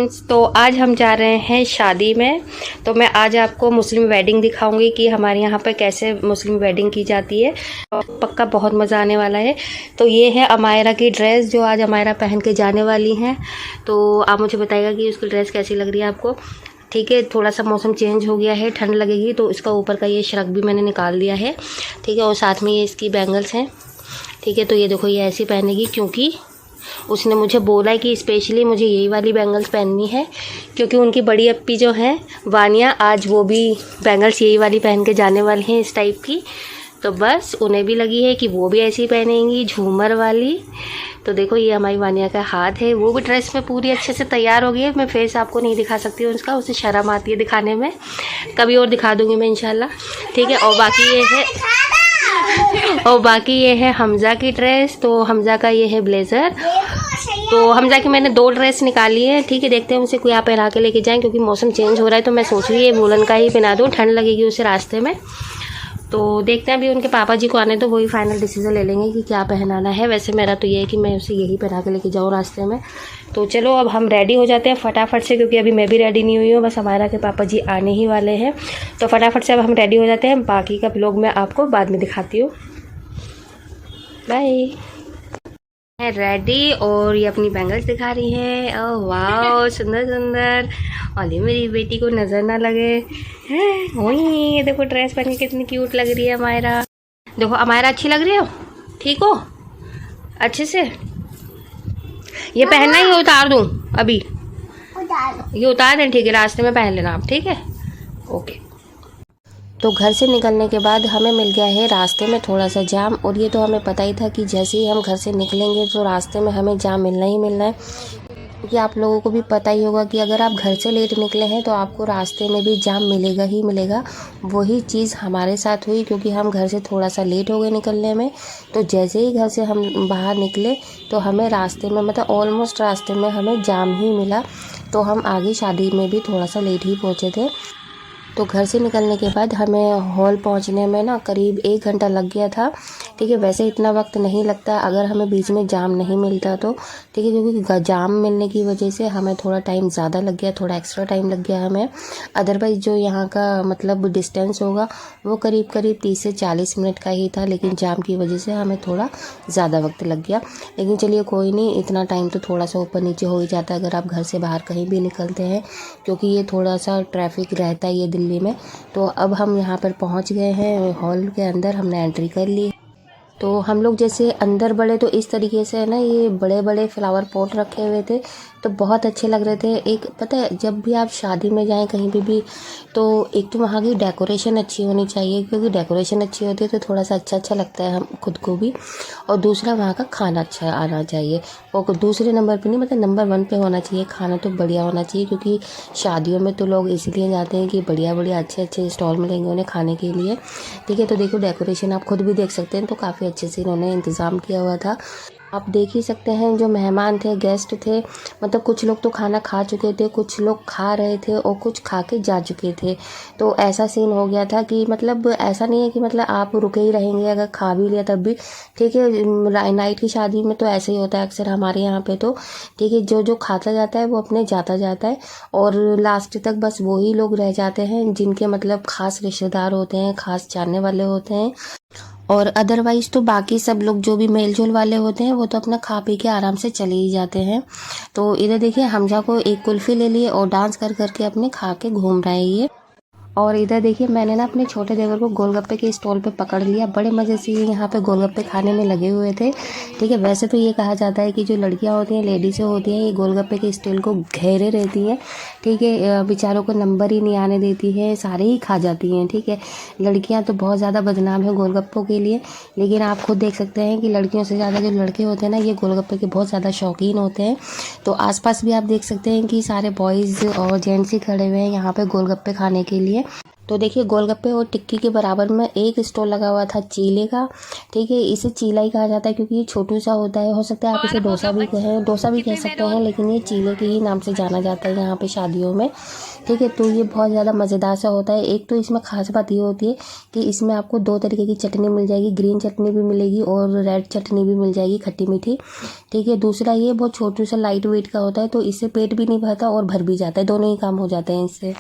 Friends, तो आज हम जा रहे हैं शादी में। तो मैं आज आपको मुस्लिम वेडिंग दिखाऊंगी कि हमारे यहाँ पर कैसे मुस्लिम वेडिंग की जाती है। पक्का बहुत मज़ा आने वाला है। तो ये है अमायरा की ड्रेस जो आज अमायरा पहन के जाने वाली हैं। तो आप मुझे बताइएगा कि उसकी ड्रेस कैसी लग रही है आपको। ठीक है, थोड़ा सा मौसम चेंज हो गया है, ठंड लगेगी, तो इसका ऊपर का ये श्रग भी मैंने निकाल दिया है। ठीक है, और साथ में ये इसकी बैंगल्स हैं। ठीक है, तो ये देखो, ये ऐसी पहनेगी क्योंकि उसने मुझे बोला है कि स्पेशली मुझे यही वाली बैंगल्स पहननी है, क्योंकि उनकी बड़ी अप्पी जो हैं वानिया, आज वो भी बैंगल्स यही वाली पहन के जाने वाली हैं इस टाइप की। तो बस उन्हें भी लगी है कि वो भी ऐसी पहनेंगी झूमर वाली। तो देखो, ये हमारी वानिया का हाथ है, वो भी ड्रेस में पूरी अच्छे से तैयार हो गई है। मैं फेस आपको नहीं दिखा सकती हूँ उसका, उसे शर्म आती है दिखाने में, कभी और दिखा दूँगी मैं इंशाल्लाह। ठीक है, और बाकी ये है हमज़ा की ड्रेस। तो हमज़ा का ये है ब्लेज़र। तो हमज़ा की मैंने 2 ड्रेस निकाली है। ठीक है, देखते हैं उसे कोई आप पहना के लेके जाएं, क्योंकि मौसम चेंज हो रहा है। तो मैं सोच रही है वुलन का ही पहना दूँ, ठंड लगेगी उसे रास्ते में। तो देखते हैं, अभी उनके पापा जी को आने तो वही फाइनल डिसीजन ले लेंगे कि क्या पहनाना है। वैसे मेरा तो ये है कि मैं उसे यही पहना के लेके जाऊँ रास्ते में। तो चलो अब हम रेडी हो जाते हैं फटाफट से, क्योंकि अभी मैं भी रेडी नहीं हुई हूँ, बस हमारा के पापा जी आने ही वाले हैं। तो फटाफट से अब हम रेडी हो जाते हैं। बाकी का व्लॉग मैं आपको बाद में दिखाती हूँ। बाय। रेडी, और ये अपनी बैंगल्स दिखा रही है। ओह वाह, सुंदर सुंदर। और ये मेरी बेटी को नज़र ना लगे हैं। वही, ये देखो ड्रेस पहन के कितनी क्यूट लग रही है अमायरा। देखो अमायरा, अच्छी लग रही हो? ठीक हो अच्छे से? ये पहनना ही उतार दूँ अभी? ये उतार दें? ठीक है, रास्ते में पहन लेना आप। ठीक है, ओके। तो घर से निकलने के बाद हमें मिल गया है रास्ते में थोड़ा सा जाम, और ये तो हमें पता ही था कि जैसे ही हम घर से निकलेंगे तो रास्ते में हमें जाम मिलना ही मिलना है। क्योंकि आप लोगों को भी पता ही होगा कि अगर आप घर से लेट निकले हैं तो आपको रास्ते में भी जाम मिलेगा ही मिलेगा। वही चीज़ हमारे साथ हुई, क्योंकि हम घर से थोड़ा सा लेट हो गए निकलने में। तो जैसे ही घर से हम बाहर निकले तो हमें रास्ते में, मतलब ऑलमोस्ट रास्ते में हमें जाम ही मिला। तो हम आगे शादी में भी थोड़ा सा लेट ही पहुँचे थे। तो घर से निकलने के बाद हमें हॉल पहुंचने में ना करीब 1 घंटा लग गया था। ठीक है, वैसे इतना वक्त नहीं लगता अगर हमें बीच में जाम नहीं मिलता तो। ठीक है, क्योंकि जाम मिलने की वजह से हमें थोड़ा टाइम ज़्यादा लग गया, थोड़ा एक्स्ट्रा टाइम लग गया हमें। अदरवाइज़ जो यहाँ का मतलब डिस्टेंस होगा वो करीब 30 से 40 मिनट का ही था, लेकिन जाम की वजह से हमें थोड़ा ज़्यादा वक्त लग गया। लेकिन चलिए कोई नहीं, इतना टाइम तो थोड़ा सा ऊपर नीचे हो ही जाता है अगर आप घर से बाहर कहीं भी निकलते हैं, क्योंकि ये थोड़ा सा ट्रैफिक रहता है ये दिल्ली में। तो अब हम यहाँ पर पहुँच गए हैं हॉल के अंदर, हमने एंट्री कर ली। तो हम लोग जैसे अंदर बढ़े तो इस तरीके से है ना, ये बड़े बड़े फ्लावर पॉट रखे हुए थे, तो बहुत अच्छे लग रहे थे। एक पता है, जब भी आप शादी में जाएं कहीं भी तो एक तो वहाँ की डेकोरेशन अच्छी होनी चाहिए, क्योंकि डेकोरेशन अच्छी होती है तो थोड़ा सा अच्छा लगता है हम खुद को भी। और दूसरा, वहाँ का खाना अच्छा आना चाहिए। और दूसरे नंबर पे नहीं, मतलब नंबर 1 पे होना चाहिए, खाना तो बढ़िया होना चाहिए। क्योंकि शादियों में तो लोग इसलिए जाते हैं कि बढ़िया अच्छे स्टॉल मिलेंगे उन्हें खाने के लिए। ठीक है, तो देखो डेकोरेशन आप खुद भी देख सकते हैं, तो काफ़ी अच्छे से इन्होंने इंतज़ाम किया हुआ था। आप देख ही सकते हैं जो मेहमान थे, गेस्ट थे, मतलब कुछ लोग तो खाना खा चुके थे, कुछ लोग खा रहे थे और कुछ खा के जा चुके थे। तो ऐसा सीन हो गया था कि मतलब ऐसा नहीं है कि मतलब आप रुके ही रहेंगे अगर खा भी लिया तब भी। ठीक है, नाइट की शादी में तो ऐसे ही होता है अक्सर हमारे यहाँ पे तो। ठीक है, जो खाता जाता है वो अपने जाता है, और लास्ट तक बस वही लोग रह जाते हैं जिनके मतलब ख़ास रिश्तेदार होते हैं, ख़ास जानने वाले होते हैं। और अदरवाइज़ तो बाकी सब लोग जो भी मेल जोल वाले होते हैं वो तो अपना खा पी के आराम से चले ही जाते हैं। तो इधर देखिए, हमजा को एक कुल्फ़ी ले लिए और डांस कर के अपने खा के घूम रहे हैं ये। और इधर देखिए, मैंने ना अपने छोटे देवर को गोलगप्पे के स्टॉल पे पकड़ लिया। बड़े मज़े से ये यहाँ पे गोलगप्पे खाने में लगे हुए थे। ठीक है, वैसे तो ये कहा जाता है कि जो लड़कियाँ होती हैं, लेडीज़ें होती हैं, ये गोलगप्पे के स्टॉल को घेरे रहती हैं। ठीक है, बेचारों को नंबर ही नहीं आने देती है, सारे ही खा जाती हैं। ठीक है, लड़कियाँ तो बहुत ज़्यादा बदनाम है गोलगप्पों के लिए, लेकिन आप खुद देख सकते हैं कि लड़कियों से ज़्यादा जो लड़के होते हैं ना, ये गोलगप्पे के बहुत ज़्यादा शौकीन होते हैं। तो आसपास भी आप देख सकते हैं कि सारे बॉयज़ और जेंट्स ही खड़े हुए हैं यहाँ पे गोलगप्पे खाने के लिए। तो देखिए गोलगप्पे और टिक्की के बराबर में एक स्टॉल लगा हुआ था चीले का। ठीक है, इसे चीला ही कहा जाता है क्योंकि ये छोटू सा होता है। हो सकता है आप इसे डोसा भी कह सकते हैं, लेकिन ये चीले के ही नाम से जाना जाता है यहाँ पे शादियों में। ठीक है, तो ये बहुत ज़्यादा मज़ेदार सा होता है। एक तो इसमें खास बात ये होती है कि इसमें आपको 2 तरीके की चटनी मिल जाएगी, ग्रीन चटनी भी मिलेगी और रेड चटनी भी मिल जाएगी, खट्टी मीठी। ठीक है, दूसरा ये बहुत छोटू सा लाइट वेट का होता है, तो इससे पेट भी नहीं भरता और भर भी जाता है, दोनों ही काम हो जाते हैं इससे।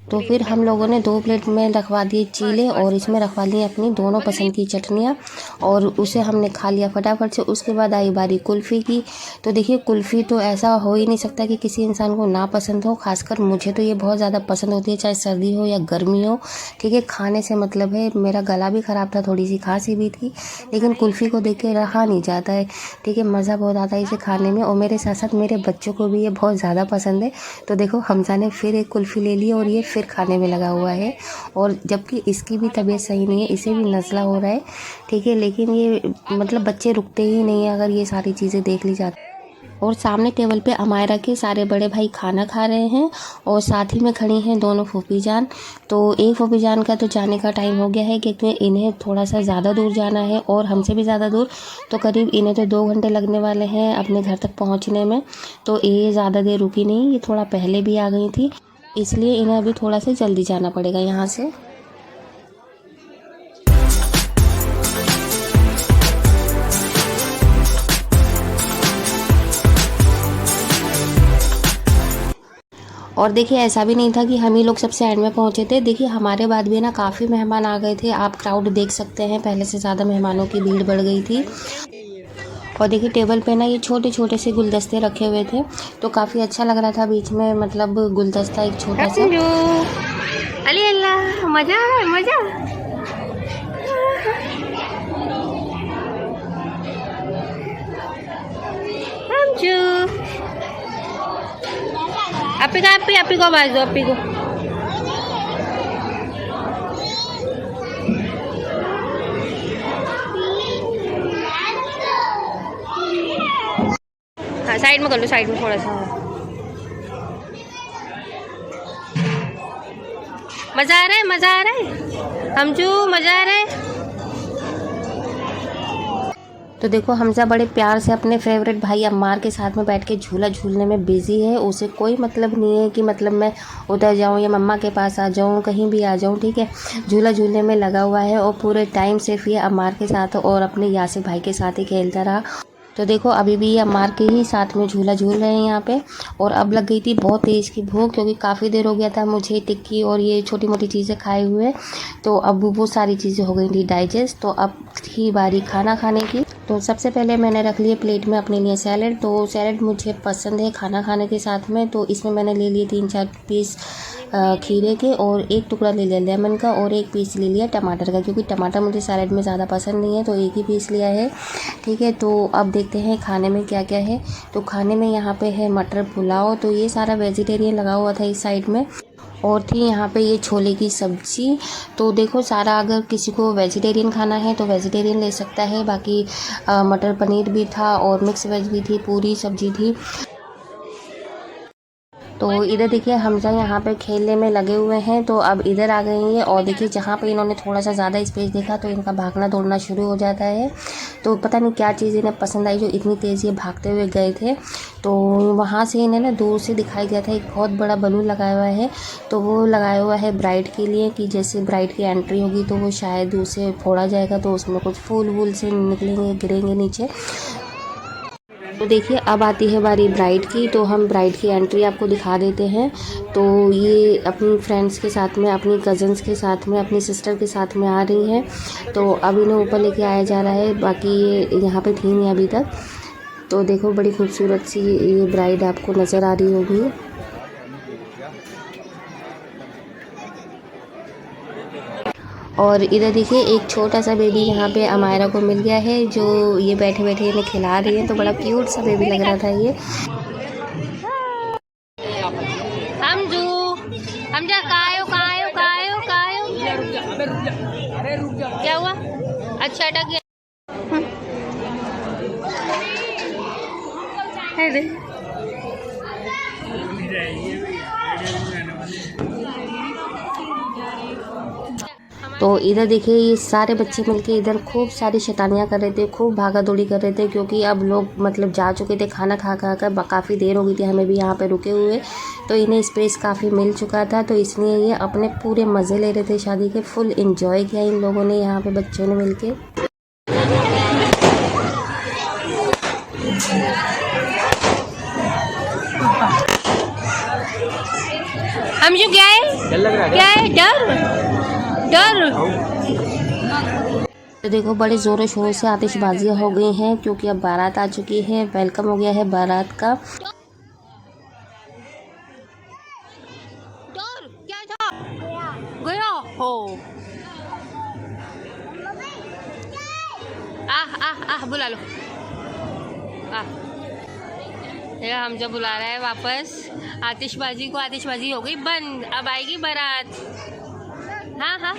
तो फिर हम लोगों ने 2 प्लेट में रखवा दिए चीले और इसमें रखवा ली अपनी दोनों पसंद की चटनियाँ और उसे हमने खा लिया फटाफट से। उसके बाद आई बारी कुल्फ़ी की। तो देखिए कुल्फ़ी तो ऐसा हो ही नहीं सकता कि किसी इंसान को ना पसंद हो, खासकर मुझे तो ये बहुत ज़्यादा पसंद होती है, चाहे सर्दी हो या गर्मी हो। ठीक है, खाने से मतलब है। मेरा गला भी ख़राब था, थोड़ी सी खांसी भी थी, लेकिन कुल्फ़ी को देख के रहा नहीं जाता है। ठीक है, मज़ा बहुत आता है इसे खाने में और मेरे साथ साथ मेरे बच्चों को भी ये बहुत ज़्यादा पसंद है। तो देखो हमजा ने फिर एक कुल्फ़ी ले ली और ये फिर खाने में लगा हुआ है, और जबकि इसकी भी तबीयत सही नहीं है, इसे भी नज़ला हो रहा है। ठीक है, लेकिन ये मतलब बच्चे रुकते ही नहीं है अगर ये सारी चीज़ें देख ली जाती। और सामने टेबल पे अमायरा के सारे बड़े भाई खाना खा रहे हैं और साथ ही में खड़ी हैं दोनों फूफी जान। तो एक फूफी जान का तो जाने का टाइम हो गया है क्योंकि इन्हें थोड़ा सा ज़्यादा दूर जाना है और हमसे भी ज़्यादा दूर। तो करीब इन्हें तो 2 घंटे लगने वाले हैं अपने घर तक पहुंचने में। तो ये ज़्यादा देर रुकी नहीं, ये थोड़ा पहले भी आ गई थी, इसलिए इन्हें अभी थोड़ा सा जल्दी जाना पड़ेगा यहाँ से। और देखिए ऐसा भी नहीं था कि हम ही लोग सबसे एंड में पहुँचे थे। देखिए हमारे बाद भी ना काफ़ी मेहमान आ गए थे, आप क्राउड देख सकते हैं, पहले से ज़्यादा मेहमानों की भीड़ बढ़ गई थी। और देखिए टेबल पे ना ये छोटे छोटे से गुलदस्ते रखे हुए थे, तो काफ़ी अच्छा लग रहा था बीच में मतलब गुलदस्ता एक छोटा सा। अली अल्लाह, मज़ा आ रहा है, मज़ा। अपी को आवाज दो, अपी को। हाँ साइड में कर लो, साइड में थोड़ा सा। मज़ा आ रहा है, मज़ा आ रहा है हमजू, मज़ा आ रहा है। तो देखो हमजा बड़े प्यार से अपने फेवरेट भाई अम्मार के साथ में बैठ के झूला झूलने में बिज़ी है। उसे कोई मतलब नहीं है कि मतलब मैं उधर जाऊँ या मम्मा के पास आ जाऊँ, कहीं भी आ जाऊँ। ठीक है, झूला झूलने में लगा हुआ है और पूरे टाइम सिर्फ ये अम्मार के साथ और अपने यासिर भाई के साथ ही खेलता रहा। तो देखो अभी भी ये अम्मार के ही साथ में झूला झूल रहे हैं यहाँ पे। और अब लग गई थी बहुत तेज़ की भूख, क्योंकि काफ़ी देर हो गया था मुझे टिक्की और ये छोटी मोटी चीज़ें खाए हुए। तो अब वो सारी चीज़ें हो गई थी डाइजेस्ट, तो अब थी बारी खाना खाने की। तो सबसे पहले मैंने रख लिए प्लेट में अपने लिए सैलड। तो सैलड मुझे पसंद है खाना खाने के साथ में, तो इसमें मैंने ले लिए 3-4 पीस खीरे के और एक टुकड़ा ले लिया लेमन का और एक पीस ले लिया टमाटर का, क्योंकि टमाटर मुझे सैलड में ज़्यादा पसंद नहीं है, तो एक ही पीस लिया है। ठीक है, तो अब देखते हैं खाने में क्या क्या है। तो खाने में यहाँ पे है मटर पुलाव, तो ये सारा वेजिटेरियन लगा हुआ था इस साइड में। और थी यहाँ पे ये छोले की सब्ज़ी। तो देखो सारा अगर किसी को वेजिटेरियन खाना है तो वेजिटेरियन ले सकता है, बाकी मटर पनीर भी था और मिक्स वेज भी थी, पूरी सब्जी थी। तो इधर देखिए हमजा यहाँ पे खेलने में लगे हुए हैं, तो अब इधर आ गए हैं। और देखिए जहाँ पे इन्होंने थोड़ा सा ज़्यादा स्पेस देखा तो इनका भागना दौड़ना शुरू हो जाता है। तो पता नहीं क्या चीज़ इन्हें पसंद आई जो इतनी तेज़ ये भागते हुए गए थे। तो वहाँ से इन्हें ना दूर से दिखाई दिया था एक बहुत बड़ा बलून लगाया हुआ है, तो वो लगाया हुआ है ब्राइड के लिए कि जैसे ब्राइड की एंट्री होगी तो वो शायद उसे फोड़ा जाएगा, तो उसमें कुछ फूल वूल से निकलेंगे, गिरेंगे नीचे। तो देखिए अब आती है बारी ब्राइड की, तो हम ब्राइड की एंट्री आपको दिखा देते हैं। तो ये अपनी फ्रेंड्स के साथ में, अपनी कज़न्स के साथ में, अपनी सिस्टर के साथ में आ रही हैं। तो अब इन्हें ऊपर लेके आया जा रहा है, बाकी ये यहाँ पे थी नहीं अभी तक। तो देखो बड़ी खूबसूरत सी ये ब्राइड आपको नज़र आ रही होगी। और इधर देखिए एक छोटा सा बेबी यहाँ पे अमायरा को मिल गया है, जो ये बैठे बैठे इन्हें खिला रही है। तो बड़ा क्यूट सा बेबी लग रहा था ये। हमजा कायो कायो कायो कायो, क्या हुआ? अच्छा अटक गया। तो इधर देखिए ये सारे बच्चे मिलके इधर खूब सारी शैतानियाँ कर रहे थे, खूब भागा दौड़ी कर रहे थे, क्योंकि अब लोग मतलब जा चुके थे खाना खा खा कर, काफ़ी देर हो गई थी हमें भी यहाँ पे रुके हुए। तो इन्हें स्पेस काफ़ी मिल चुका था, तो इसलिए ये अपने पूरे मज़े ले रहे थे शादी के। फुल इंजॉय किया इन लोगों ने यहाँ पे बच्चों ने मिल के। हम जो क्या है, क्या है, डर। तो देखो बड़े ज़ोरों शोरों से आतिशबाजियाँ हो गई हैं, क्योंकि अब बारात आ चुकी है, वेलकम हो गया है बारात का। डर क्या था? गया हो। आह बुला लो। हम जब बुला रहा है वापस, आतिशबाजी हो गई बंद, अब आएगी बारात। हाँ।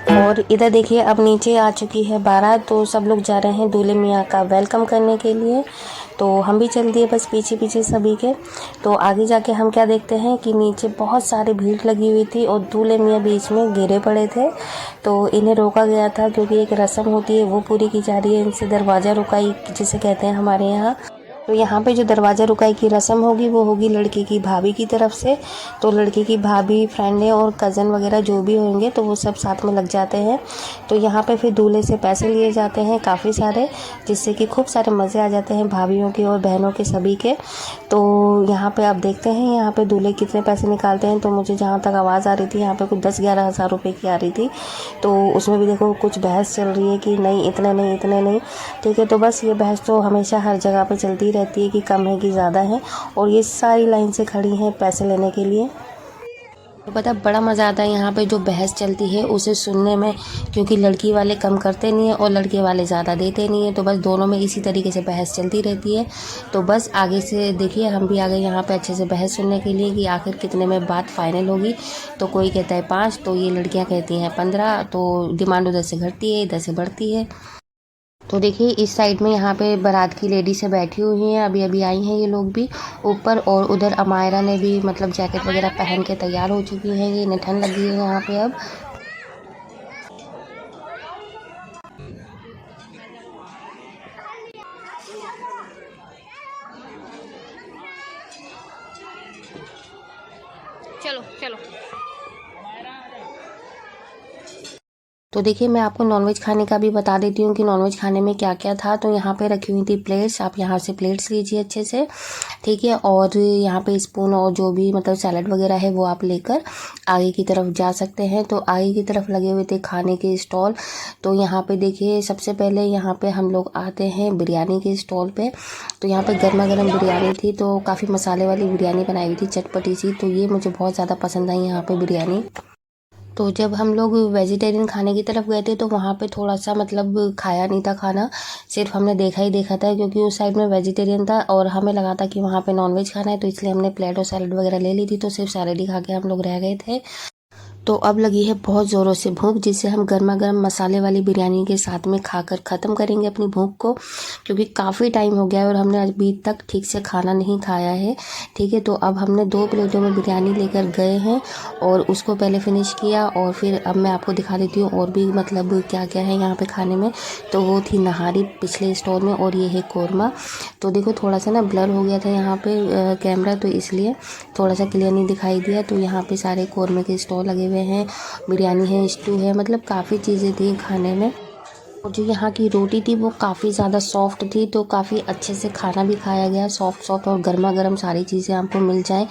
और इधर देखिए अब नीचे आ चुकी है बारात, तो सब लोग जा रहे हैं दूल्हे मियाँ का वेलकम करने के लिए। तो हम भी चल दिए बस पीछे सभी के। तो आगे जाके हम क्या देखते हैं कि नीचे बहुत सारी भीड़ लगी हुई थी और दूल्हे मियाँ बीच में गिरे पड़े थे। तो इन्हें रोका गया था, क्योंकि एक रस्म होती है वो पूरी की जा रही है। इनसे दरवाज़ा रुकाई जिसे कहते हैं हमारे यहाँ। तो यहाँ पे जो दरवाज़ा रुकाई की रस्म होगी वो होगी लड़की की भाभी की तरफ से। तो लड़की की भाभी, फ्रेंडें और कज़न वगैरह जो भी होंगे तो वो सब साथ में लग जाते हैं। तो यहाँ पे फिर दूल्हे से पैसे लिए जाते हैं काफ़ी सारे, जिससे कि खूब सारे मज़े आ जाते हैं भाभीयों के और बहनों के सभी के। तो यहाँ पे आप देखते हैं यहाँ पे दूल्हे कितने पैसे निकालते हैं। तो मुझे जहाँ तक आवाज़ आ रही थी यहाँ पे कुछ 10-11 हज़ार रुपये की आ रही थी। तो उसमें भी देखो कुछ बहस चल रही है कि नहीं इतने नहीं। ठीक है, तो बस ये बहस तो हमेशा हर जगह पे चलती रहती है कि कम है कि ज़्यादा है। और ये सारी लाइन से खड़ी हैं पैसे लेने के लिए। तो पता बड़ा मज़ा आता है यहाँ पे जो बहस चलती है उसे सुनने में, क्योंकि लड़की वाले कम करते नहीं हैं और लड़के वाले ज़्यादा देते नहीं हैं। तो बस दोनों में इसी तरीके से बहस चलती रहती है। तो बस आगे से देखिए हम भी आ गए यहाँ पे अच्छे से बहस सुनने के लिए कि आखिर कितने में बात फाइनल होगी। तो कोई कहता है 5, तो ये लड़कियाँ कहती हैं 15। तो डिमांड उधर से घटती है, इधर से बढ़ती है। तो देखिए इस साइड में यहाँ पे बारात की लेडी से बैठी हुई हैं, अभी आई हैं ये लोग भी ऊपर। और उधर अमायरा ने भी मतलब जैकेट वगैरह पहन के तैयार हो चुकी हैं। ये इन्हें ठंड लगी है यहाँ पे अब। चलो तो देखिए मैं आपको नॉनवेज खाने का भी बता देती हूँ कि नॉनवेज खाने में क्या क्या था। तो यहाँ पे रखी हुई थी प्लेट्स, आप यहाँ से प्लेट्स लीजिए अच्छे से, ठीक है। और यहाँ पे स्पून और जो भी मतलब सैलड वगैरह है वो आप लेकर आगे की तरफ जा सकते हैं। तो आगे की तरफ लगे हुए थे खाने के स्टॉल। तो यहाँ पे देखिए सबसे पहले यहाँ पे हम लोग आते हैं बिरयानी के स्टॉल पे। तो यहाँ पे गर्मा गर्म बिरयानी थी, तो काफ़ी मसाले वाली बिरयानी बनाई हुई थी, चटपटी सी। तो ये मुझे बहुत ज़्यादा पसंद आई यहाँ पे बिरयानी। तो जब हम लोग वेजिटेरियन खाने की तरफ गए थे तो वहाँ पे थोड़ा सा मतलब खाया नहीं था खाना, सिर्फ हमने देखा ही देखा था, क्योंकि उस साइड में वेजिटेरियन था और हमें लगा था कि वहाँ पे नॉनवेज खाना है। तो इसलिए हमने प्लेट और सैलड वगैरह ले ली थी, तो सिर्फ सैलड ही खा के हम लोग रह गए थे। तो अब लगी है बहुत ज़ोरों से भूख, जिससे हम गर्मा गर्म मसाले वाली बिरयानी के साथ में खाकर ख़त्म करेंगे अपनी भूख को, क्योंकि काफ़ी टाइम हो गया है और हमने अभी तक ठीक से खाना नहीं खाया है, ठीक है। तो अब हमने 2 प्लेटों में बिरयानी लेकर गए हैं और उसको पहले फ़िनिश किया। और फिर अब मैं आपको दिखा देती हूँ और भी मतलब क्या क्या है यहाँ पर खाने में। तो वो थी नहारी पिछले स्टोर में, और ये है कौरमा। तो देखो थोड़ा सा ना ब्लर हो गया था यहाँ पर कैमरा, तो इसलिए थोड़ा सा क्लियर नहीं दिखाई दिया। तो यहाँ पर सारे कौरमे के स्टॉल लगे हैं, बिरयानी है, स्टू है, मतलब काफ़ी चीज़ें थी खाने में। और जो यहाँ की रोटी थी वो काफ़ी ज़्यादा सॉफ्ट थी, तो काफ़ी अच्छे से खाना भी खाया गया, सॉफ्ट और गर्मा गर्म सारी चीज़ें आपको मिल जाए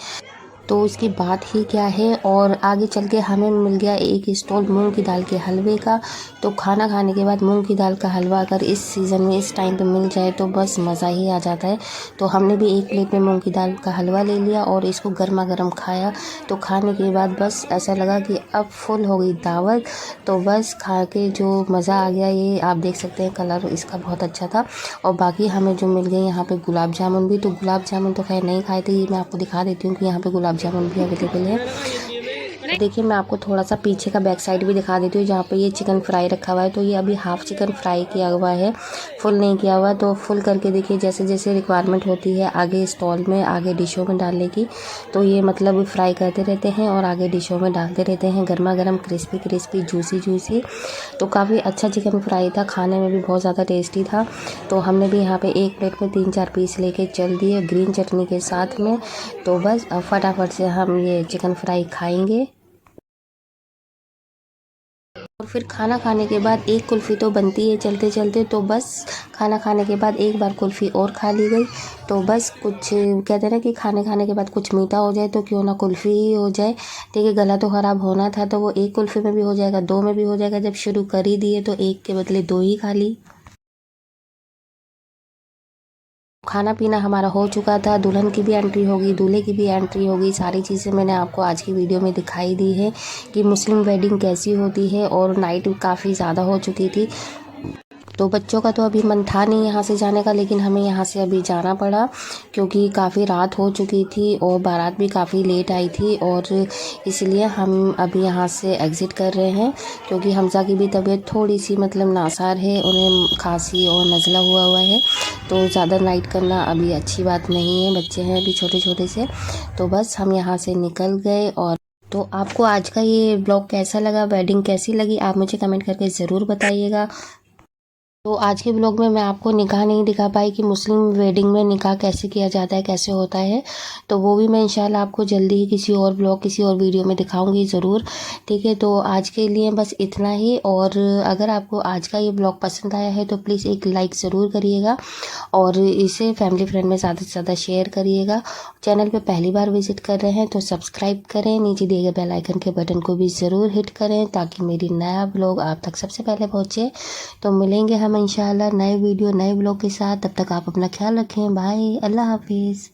तो उसकी बात ही क्या है। और आगे चल के हमें मिल गया एक स्टॉल मूंग की दाल के हलवे का। तो खाना खाने के बाद मूंग की दाल का हलवा अगर इस सीज़न में इस टाइम पे मिल जाए तो बस मज़ा ही आ जाता है। तो हमने भी एक प्लेट में मूंग की दाल का हलवा ले लिया और इसको गर्मा गर्म खाया। तो खाने के बाद बस ऐसा लगा कि अब फुल हो गई दावत। तो बस खा के जो मज़ा आ गया, ये आप देख सकते हैं कलर इसका बहुत अच्छा था। और बाकी हमें जो मिल गए यहाँ पे गुलाब जामुन भी। तो गुलाब जामुन तो खैर नहीं खाए थे, ये मैं आपको दिखा देती हूँ कि यहाँ पे गुलाब जामुन भी अवेलेबल है। देखिए मैं आपको थोड़ा सा पीछे का बैक साइड भी दिखा देती हूँ, जहाँ पे ये चिकन फ्राई रखा हुआ है। तो ये अभी हाफ चिकन फ्राई किया हुआ है, फुल नहीं किया हुआ। तो फुल करके देखिए जैसे जैसे रिक्वायरमेंट होती है आगे स्टॉल में, आगे डिशों में डालने की, तो ये मतलब फ्राई करते रहते हैं और आगे डिशों में डालते रहते हैं। गर्मा गर्म क्रिस्पी क्रिस्पी जूसी जूसी। तो काफ़ी अच्छा चिकन फ्राई था, खाने में भी बहुत ज़्यादा टेस्टी था। तो हमने भी यहाँ पे एक प्लेट में 3-4 पीस लेके चल दिए ग्रीन चटनी के साथ में। तो बस अब फटाफट से हम ये चिकन फ्राई खाएंगे। और फिर खाना खाने के बाद एक कुल्फ़ी तो बनती है चलते चलते, तो बस खाना खाने के बाद एक बार कुल्फ़ी और खा ली गई। तो बस कुछ कहते हैं ना कि खाने खाने के बाद कुछ मीठा हो जाए तो क्यों ना कुल्फ़ी ही हो जाए। देखिए गला तो ख़राब होना था, तो वो एक कुल्फ़ी में भी हो जाएगा, 2 में भी हो जाएगा। जब शुरू कर ही दिए तो एक के बदले 2 ही खा ली। खाना पीना हमारा हो चुका था, दुल्हन की भी एंट्री होगी, दूल्हे की भी एंट्री होगी। सारी चीज़ें मैंने आपको आज की वीडियो में दिखाई दी है कि मुस्लिम वेडिंग कैसी होती है। और नाइट काफ़ी ज़्यादा हो चुकी थी, तो बच्चों का तो अभी मन था नहीं यहाँ से जाने का, लेकिन हमें यहाँ से अभी जाना पड़ा क्योंकि काफ़ी रात हो चुकी थी और बारात भी काफ़ी लेट आई थी। और इसलिए हम अभी यहाँ से एग्ज़िट कर रहे हैं, क्योंकि हमज़ा की भी तबीयत थोड़ी सी मतलब नासार है, उन्हें खांसी और नज़ला हुआ है। तो ज़्यादा नाइट करना अभी अच्छी बात नहीं है, बच्चे हैं अभी छोटे छोटे से। तो बस हम यहाँ से निकल गए। और तो आपको आज का ये ब्लॉग कैसा लगा, वेडिंग कैसी लगी, आप मुझे कमेंट करके ज़रूर बताइएगा। तो आज के ब्लॉग में मैं आपको निकाह नहीं दिखा पाई कि मुस्लिम वेडिंग में निकाह कैसे किया जाता है, कैसे होता है। तो वो भी मैं इंशाल्लाह आपको जल्दी ही किसी और ब्लॉग, किसी और वीडियो में दिखाऊंगी ज़रूर। ठीक है, तो आज के लिए बस इतना ही। और अगर आपको आज का ये ब्लॉग पसंद आया है तो प्लीज़ एक लाइक ज़रूर करिएगा और इसे फैमिली फ्रेंड में ज़्यादा से ज़्यादा शेयर करिएगा। चैनल पे पहली बार विज़िट कर रहे हैं तो सब्सक्राइब करें, नीचे दिए गए बेल आइकन के बटन को भी ज़रूर हिट करें ताकि मेरी नया ब्लॉग आप तक सबसे पहले पहुँचे। तो मिलेंगे हम इंशाल्लाह नए वीडियो नए ब्लॉग के साथ। तब तक आप अपना ख्याल रखें। बाय, अल्लाह हाफिज़।